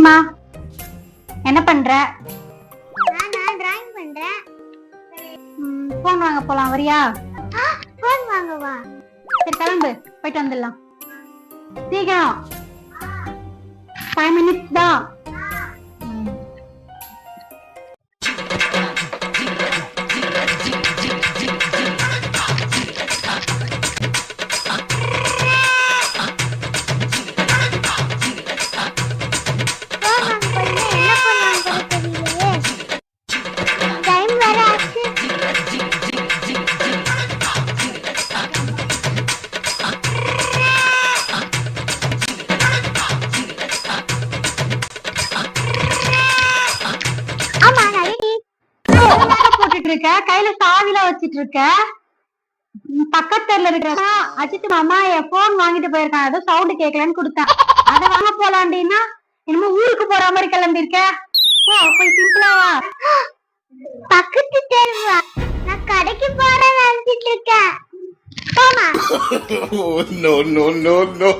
ஹாய்மா, என்ன பண்ற? நான் டிராயிங் பண்றேன். போன் வாங்க போலாம், வரியா? போன் வாங்கவா? சரி கிளம்பு, போயிட்டு வந்துடலாம். சீக்கிரம், 5 minutes தான். போன் வாங்க போறீங்க, என்ன போன் வாங்க தெரியலையே. டைம் வேற ஆச்சு. ஆமா நான் ரெடி. போட்டுட்டு இருக்க, கையில சாவிலாம் வச்சிட்டு இருக்க. பக்கத்துல இருக்கிற அஜித் மாமா என் போன் வாங்கிட்டு போயிருக்கான், ஏதோ சவுண்ட் கேட்கலன்னு கொடுத்தேன். அதை வாங்க போலாண்டின்னா என்னமோ ஊருக்கு போற மாதிரி கிளம்பி இருக்க. போய் சிம்பிளா வா. பக்கத்து தெருவா? நான் கடைக்கு போறேன்னு நினைச்சிட்டு இருக்கேன். போமா. Oh, no, no, no, no.